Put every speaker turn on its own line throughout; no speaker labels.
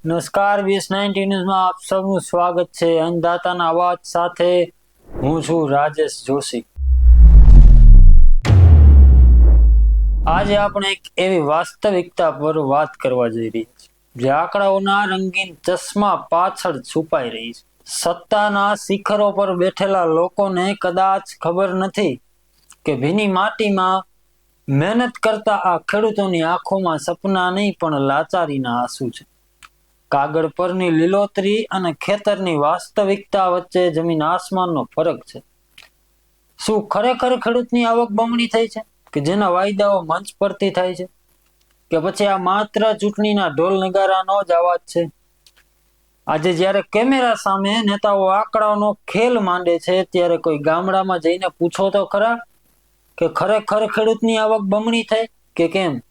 નમસ્કાર, BS19 ન્યૂઝમાં આપ સૌનું સ્વાગત છે। અન્નદાતાના અવાજ સાથે હું છું રાજેશ જોશી। આજે આપણે એક એવી વાસ્તવિકતા પર વાત કરવા જઈ રહી છે જે આંકડાઓના રંગીન ચશ્મા પાછળ છુપાઈ રહી છે। સત્તાના શિખરો પર બેઠેલા લોકોને કદાચ ખબર નથી કે ભીની માટીમાં મહેનત કરતા આ ખેડૂતોની આંખોમાં સપના નહીં પણ લાચારીના આંસુ છે। કાગળ પરની લીલોતરી અને ખેતરની વાસ્તવિકતા વચ્ચે જમીન આસમાનનો ફરક છે। શું ખરેખર ખેડૂતની આવક બમણી થઈ છે કે જેના વાયદાઓ મંચ પરથી થાય છે, કે પછી આ માત્ર ચૂંટણીના ઢોલ નગારાનો જ અવાજ છે? આજે જ્યારે કેમેરા સામે નેતાઓ આંકડાઓનો ખેલ માંડે છે ત્યારે કોઈ ગામડામાં જઈને પૂછો તો ખરા કે ખરેખર ખેડૂતની આવક બમણી થઈ કે કેમ?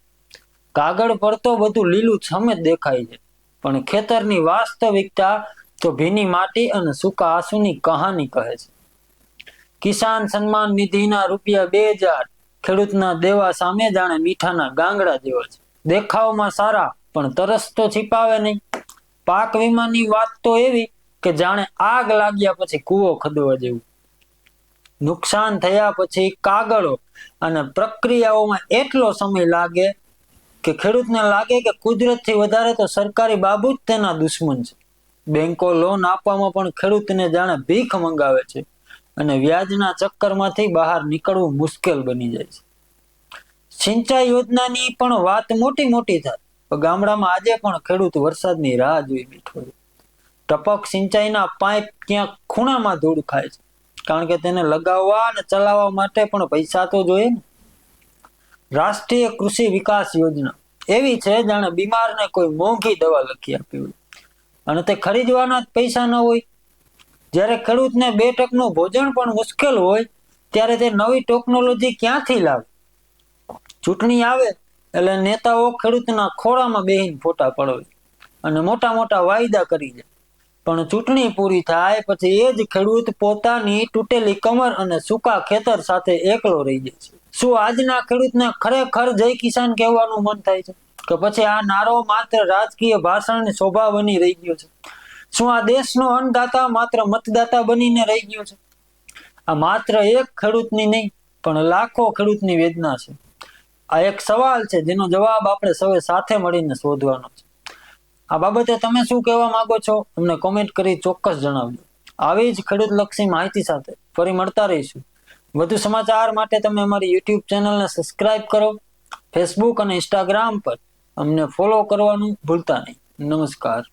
કાગળ પર તો બધું લીલું છમ જ દેખાય છે, પણ ખેતરની વાસ્તવિકતા તો ભીની માટી અને સૂકા આંસુની કહાની કહે છે। કિસાન સન્માન નિધિના રૂપિયા 2000 ખેડૂતના દેવા સામે જાણે મીઠાના ગાંગડા જેવા છે। દેખાવમાં સારા પણ તરસ તો छिपावे નહીં। પાક વીમાની વાત તો એવી કે જાણે આગ લાગ્યા પછી કૂવો ખોદવા જેવું। નુકસાન થયા પછી કાગળો અને પ્રક્રિયાઓમાં એટલો સમય લાગે કે ખેડૂતને લાગે કે કુદરતથી વધારે તો સરકારી બાબુ જ તેના દુશ્મન છે। બેંકો લોન આપવામાં પણ ખેડૂતને જાણે ભીખ મંગાવે છે અને વ્યાજના ચક્કરમાંથી બહાર નીકળવું મુશ્કેલ બની જાય છે। સિંચાઈ યોજનાની પણ વાત મોટી મોટી થાય તો ગામડામાં આજે પણ ખેડૂત વરસાદની રાહ જોઈ બેઠો છે। ટપક સિંચાઈના પાઇપ ક્યાંક ખૂણામાં ધૂળ ખાય છે, કારણ કે તેને લગાવવા અને ચલાવવા માટે પણ પૈસા તો જોઈએ ને। રાષ્ટ્રીય કૃષિ વિકાસ યોજના એવી છે જાણે બીમારને કોઈ મોંઘી દવા લખી આપી હોય અને તે ખરીદવાના જ પૈસા ન હોય। જ્યારે ખેડૂતને 2 ટકનું ભોજન પણ મુશ્કેલ હોય ત્યારે તે નવી ટેકનોલોજી ક્યાંથી લાવે? ચૂંટણી આવે એટલે નેતાઓ ખેડૂતના ખોળામાં બેહીને ફોટા પડાવે અને મોટા મોટા વાયદા કરી જાય, પણ ચૂંટણી પૂરી થાય પછી એ જ ખેડૂત પોતાની તૂટેલી કમર અને સૂકા ખેતર સાથે એકલો રહી જાય છે। શું આજના ખેડૂતને ખરેખર જય કિસાન કહેવાનું મન થાય છે કે પછી આ નારો માત્ર રાજકીય ભાષણની શોભા બની રહી ગયો છે? શું આ દેશનો અન્નદાતા માત્ર મતદાતા બનીને રહી ગયો છે? આ માત્ર એક ખેડૂતની નહીં પણ લાખો ખેડૂતની વેદના છે। આ એક સવાલ છે જેનો જવાબ આપણે સૌએ સાથે મળીને શોધવાનો છે। આ બાબતે તમે શું કહેવા માંગો છો અમને કોમેન્ટ કરી ચોક્કસ જણાવજો। આવી જ ખેડૂતલક્ષી માહિતી સાથે ફરી મળતા રહીશું। વધુ સમાચાર માટે તમે અમારી YouTube ચેનલને સબસ્ક્રાઇબ કરો। ફેસબુક અને ઇન્સ્ટાગ્રામ પર અમને ફોલો કરવાનું ભૂલતા નહીં। નમસ્કાર।